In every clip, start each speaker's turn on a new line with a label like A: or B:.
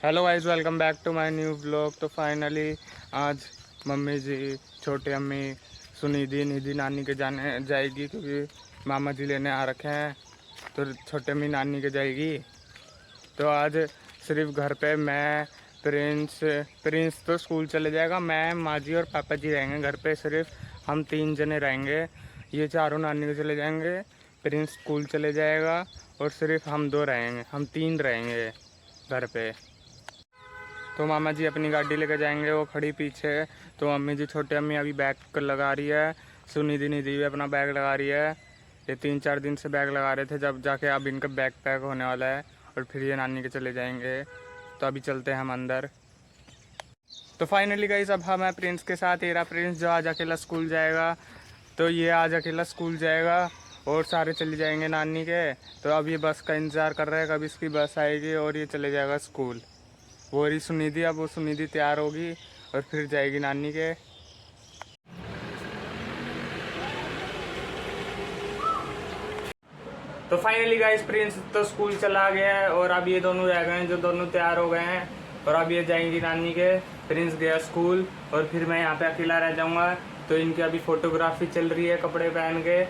A: Hello guys, welcome back to my new blog. तो finally आज मम्मी जी, छोटी अम्मी, सुनिधि निधि नानी के जाने जाएगी क्योंकि मामा जी लेने आ रखे हैं। तो छोटी अम्मी नानी के जाएगी। तो आज सिर्फ घर पे मैं, प्रिंस तो स्कूल चले जाएगा। मैं, माँ जी और पापा जी रहेंगे घर पे। सिर्फ हम 3 जने रहेंगे। ये चारों नानी के चले जाएंगे, प्रिंस स्कूल चले जाएगा और सिर्फ हम 2 रहेंगे, हम 3 रहेंगे घर पे। तो मामा जी अपनी गाड़ी लेकर जाएंगे, वो खड़ी पीछे। तो मम्मी जी, छोटी अम्मी अभी बैग लगा रही है। सुनिधि निधि भी अपना बैग लगा रही है। ये 3-4 दिन से बैग लगा रहे थे, जब जाके अब इनका बैग पैक होने वाला है और फिर ये नानी के चले जाएंगे। तो अभी चलते हैं हम अंदर। तो फाइनली गाइस, अब हम हैं प्रिंस के साथ। येरा प्रिंस जो आज अकेला स्कूल जाएगा। तो ये आज अकेला स्कूल जाएगा और सारे चले जाएंगे नानी के। तो अब ये बस का इंतज़ार कर रहा है कब इसकी बस आएगी और ये चले जाएगा स्कूल। वो रही सुनिधि। अब वो सुनिधि तैयार होगी और फिर जाएगी नानी के। तो फाइनली गाइस, प्रिंस तो स्कूल चला गया है और अब ये दोनों रह गए हैं जो दोनों तैयार हो गए हैं और अब ये जाएंगी नानी के। प्रिंस गया स्कूल और फिर मैं यहाँ पे अकेला रह जाऊंगा। तो इनकी अभी फोटोग्राफी चल रही है कपड़े पहन के।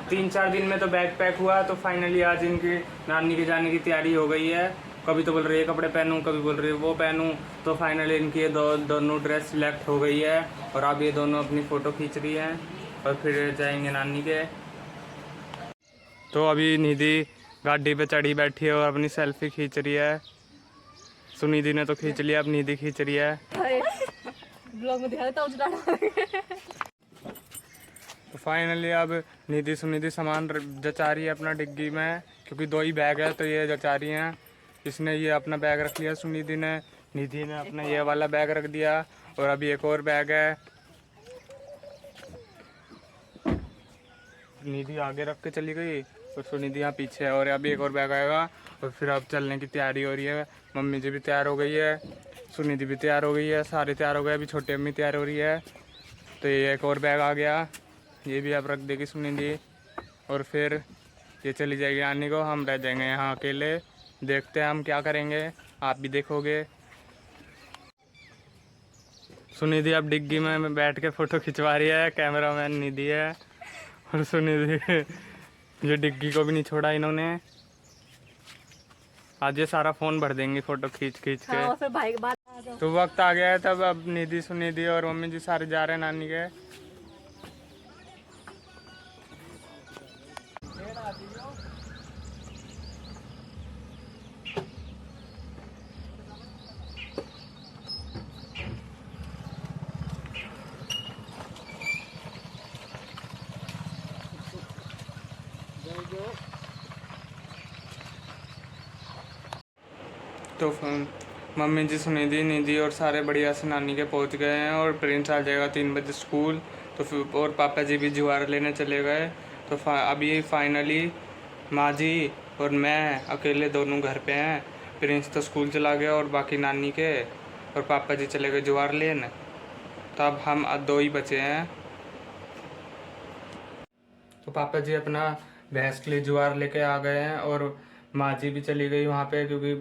A: 3-4 दिन में तो बैग पैक हुआ। तो फाइनली आज इनकी नानी के जाने की तैयारी हो गई है। कभी तो बोल रही है कपड़े पहनूं, कभी बोल रही है वो पहनूं। तो फाइनली इनकी ये दोनों ड्रेस सिलेक्ट हो गई है और अब ये दोनों अपनी फ़ोटो खींच रही हैं और फिर जाएंगे नानी के। तो अभी निधि गाड़ी पे चढ़ी बैठी है और अपनी सेल्फी खींच रही है। सुनिधि ने तो खींच लिया, अब निधि खींच रही है।
B: ब्लॉग में दिखा देता हूँ।
A: तो फाइनली अब निधि सुनिधि सामान जचा रही है अपना डिग्गी में, क्योंकि 2 ही बैग है तो ये जचा रही हैं। इसने ये अपना बैग रख लिया सुनिधि ने, निधि ने अपना ये वाला बैग रख दिया और अभी एक और बैग है। निधि आगे रख के चली गई और सुनिधि यहाँ पीछे है और अभी एक और बैग आएगा और फिर अब चलने की तैयारी हो रही है। मम्मी जी भी तैयार हो गई है, सुनिधि भी तैयार हो गई है, सारे तैयार हो गए। अभी छोटी अम्मी तैयार हो रही है। तो ये एक और बैग आ गया, ये भी अब रख देगी सुनिधि और फिर ये चली जाएगी नानी को। हम रह जाएंगे यहाँ अकेले। देखते हैं हम क्या करेंगे, आप भी देखोगे। सुनिधि अब डिग्गी में बैठ के फ़ोटो खिंचवा रही है। कैमरामैन निधि है और सुनिधि ये डिग्गी को भी नहीं छोड़ा इन्होंने। आज ये सारा फ़ोन भर देंगे फ़ोटो खींच खींच के।
B: हाँ, फिर भाई के बाद
A: तो वक्त आ गया है तब अब निधि सुनिधि और मम्मी जी सारे जा रहे हैं नानी के। तो मम्मी जी सुनिधि निधि और सारे बढ़िया से नानी के पहुंच गए हैं और प्रिंस आ जाएगा 3 बजे स्कूल। तो फिर और पापा जी भी जुआर लेने चले गए। तो अभी फाइनली माँ जी और मैं अकेले दोनों घर पे हैं। प्रिंस तो स्कूल चला गया और बाकी नानी के और पापा जी चले गए जुआर लेने। तो अब हम 2 ही बचे हैं। तो पापा जी अपना भैंस के लिए जुआर लेके आ गए हैं और माँ जी भी चली गई वहाँ पे, क्योंकि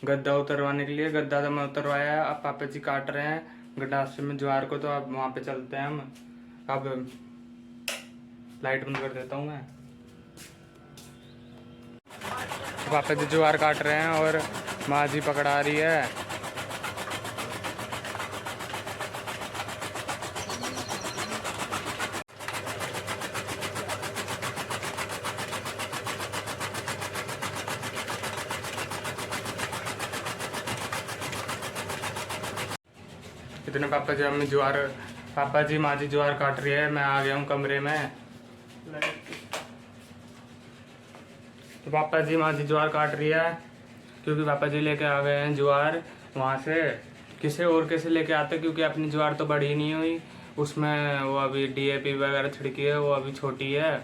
A: गद्दा उतरवाने के लिए। गद्दा तो मैं उतरवाया है, अब पापा जी काट रहे हैं गड्ढासे में ज्वार को। तो अब वहाँ पे चलते हैं हम। अब लाइट बंद कर देता हूँ मैं। तो पापा जी ज्वार काट रहे हैं और माँ जी पकड़ा रही है। इतने पापा जी मम्मी ज्वार, पापा जी माँ जी ज्वार काट रही है। मैं आ गया हूँ कमरे में। तो पापा जी माँ जी ज्वार काट रही है, क्योंकि पापा जी लेके आ गए हैं ज्वार वहाँ से। किसी और कैसे लेके आते, क्योंकि अपनी ज्वार तो बड़ी नहीं हुई, उसमें वो अभी डीएपी वगैरह छिड़की है, वो अभी छोटी है।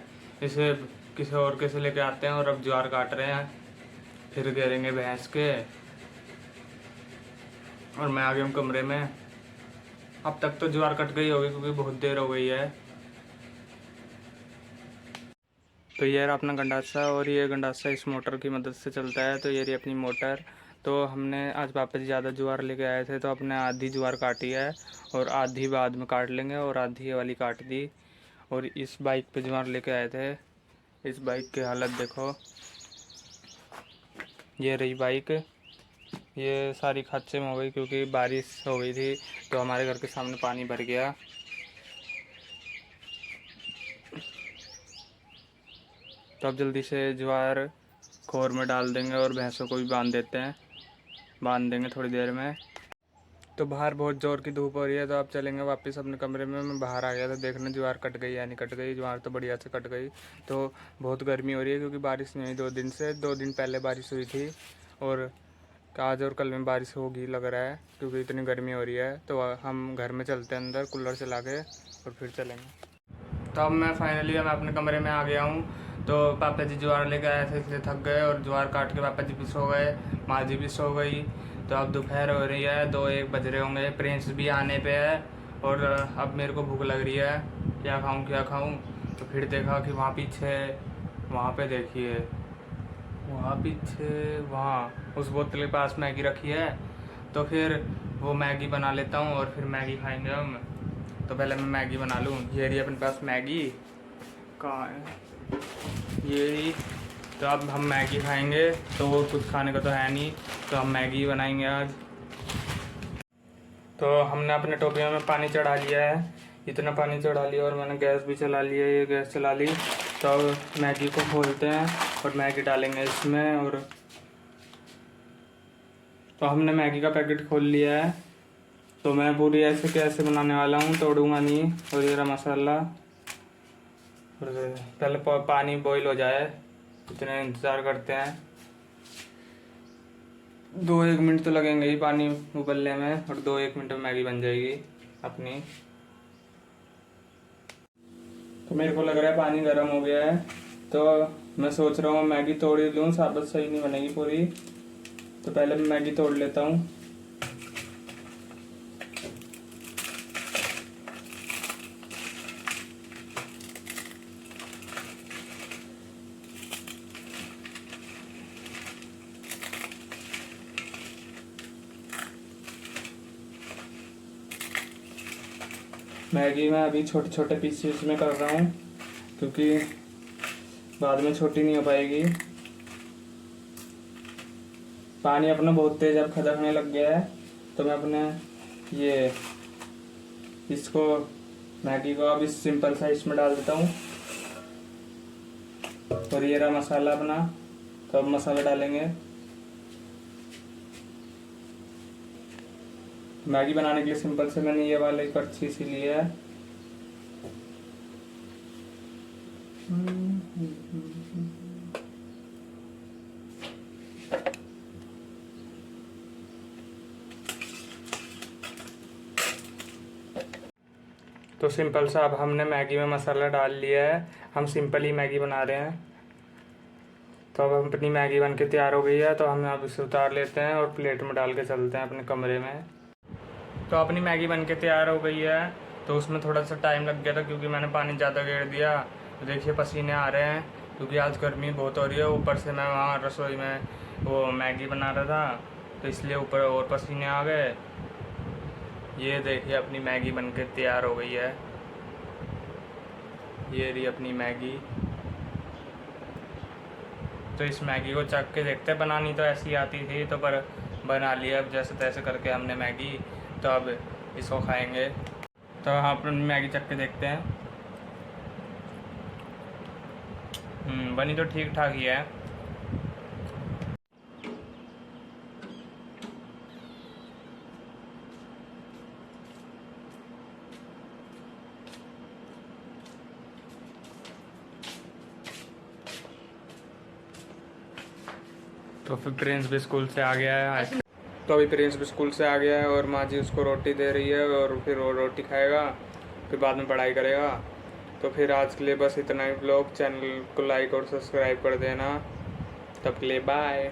A: इसे किसी और कैसे लेके आते हैं और अब ज्वार काट रहे हैं, फिर दे देंगे भैंस के। और मैं आ गया हूँ कमरे में। अब तक तो ज्वार कट गई होगी क्योंकि बहुत देर हो गई है। तो ये रहा अपना गंडासा और ये गंडासा इस मोटर की मदद से चलता है। तो ये रही अपनी मोटर। तो हमने आज पापा जी ज़्यादा ज्वार लेके आए थे, तो अपने आधी ज्वार काटी है और आधी बाद में काट लेंगे, और आधी ये वाली काट दी। और इस बाइक पे ज्वार लेके आए थे। इस बाइक की हालत देखो, ये रही बाइक। ये सारी खच्चे में हो गई क्योंकि बारिश हो गई थी, तो हमारे घर के सामने पानी भर गया। तो अब जल्दी से ज्वार खोर में डाल देंगे और भैंसों को भी बांध देंगे थोड़ी देर में। तो बाहर बहुत ज़ोर की धूप हो रही है, तो अब चलेंगे वापस अपने कमरे में। मैं बाहर आ गया था देखने ज्वार कट गई या नहीं कट गई। ज्वार तो बढ़िया से कट गई। तो बहुत गर्मी हो रही है क्योंकि बारिश नहीं हुई 2 दिन से। 2 दिन पहले बारिश हुई थी, और आज और कल में बारिश होगी लग रहा है क्योंकि इतनी गर्मी हो रही है। तो हम घर में चलते हैं अंदर कूलर चला के, और फिर चलेंगे। तो अब मैं फाइनली अपने कमरे में आ गया हूँ। तो पापा जी ज्वार लेकर आए थे, इसलिए थक गए, और ज्वार काट के पापा जी भी सो गए, माँ जी भी सो गई। तो अब दोपहर हो रही है, 2-1 बज रहे होंगे। प्रिंस भी आने पे है, और अब मेरे को भूख लग रही है, क्या खाऊं। तो फिर देखा कि वहाँ पे देखिए, वहाँ पीछे वहाँ उस बोतल के पास मैगी रखी है। तो फिर वो मैगी बना लेता हूँ और फिर मैगी खाएंगे हम। तो पहले मैं मैगी बना लूँ। ये रही अपने पास मैगी, कहाँ है ये रही। तो अब हम मैगी खाएंगे, तो वो कुछ खाने का तो है नहीं, तो हम मैगी बनाएंगे आज। तो हमने अपने टोपियों में पानी चढ़ा लिया है, इतना पानी चढ़ा लिया, और मैंने गैस भी चला लिया, ये गैस चला ली। तो अब मैगी को खोलते हैं और मैगी डालेंगे इसमें। और तो हमने मैगी का पैकेट खोल लिया है। तो मैं पूरी ऐसे कैसे बनाने वाला हूँ, तोड़ूंगा नहीं। और ये रहा मसाला, और पहले पानी बॉईल हो जाए, इतना इंतज़ार करते हैं। 2-1 मिनट तो लगेंगे ही पानी उबलने में, और 2-1 मिनट में मैगी बन जाएगी अपनी। तो मेरे को लग रहा है पानी गर्म हो गया है, तो मैं सोच रहा हूँ मैगी तोड़ ही लूँ, साबुत सही नहीं बनेगी पूरी। तो पहले मैं मैगी तोड़ लेता हूँ। मैगी मैं अभी छोटे छोटे पीसेस में कर रहा हूँ क्योंकि बाद में छोटी नहीं हो पाएगी। पानी अपना बहुत तेज अब खदकने लग गया है, तो मैं अपने ये इसको मैगी को अब इस सिंपल सा इसमें डाल देता हूँ। और ये रहा मसाला अपना, तो अब मसाला डालेंगे। मैगी बनाने के लिए सिंपल से मैंने ये वाले कड़छी सी ली है। तो सिंपल सा अब हमने मैगी में मसाला डाल लिया है, हम सिंपल ही मैगी बना रहे हैं। तो अब अपनी मैगी बन के तैयार हो गई है, तो हम अब इसे उतार लेते हैं और प्लेट में डाल के चलते हैं अपने कमरे में। तो अपनी मैगी बन के तैयार हो गई है। तो उसमें थोड़ा सा टाइम लग गया था क्योंकि मैंने पानी ज़्यादा गेर दिया। तो देखिए पसीने आ रहे हैं क्योंकि आज गर्मी बहुत हो रही है। ऊपर से मैं वहाँ रसोई में वो मैगी बना रहा था, तो इसलिए ऊपर और पसीने आ गए। ये देखिए अपनी मैगी बन के तैयार हो गई है। ये रही अपनी मैगी। तो इस मैगी को चख के देखते, बनानी तो ऐसी आती थी, तो पर बना लिया अब जैसे तैसे करके हमने मैगी। तो अब इसको खाएंगे। तो हम अपनी मैगी चख के देखते हैं। बनी तो ठीक ठाक ही है। तो फिर प्रिंस भी स्कूल से आ गया है। तो अभी प्रिंस भी स्कूल से आ गया है और माँ जी उसको रोटी दे रही है, और फिर वो रोटी खाएगा, फिर बाद में पढ़ाई करेगा। तो फिर आज के लिए बस इतना ही। ब्लॉग चैनल को लाइक और सब्सक्राइब कर देना। तब के लिए बाय।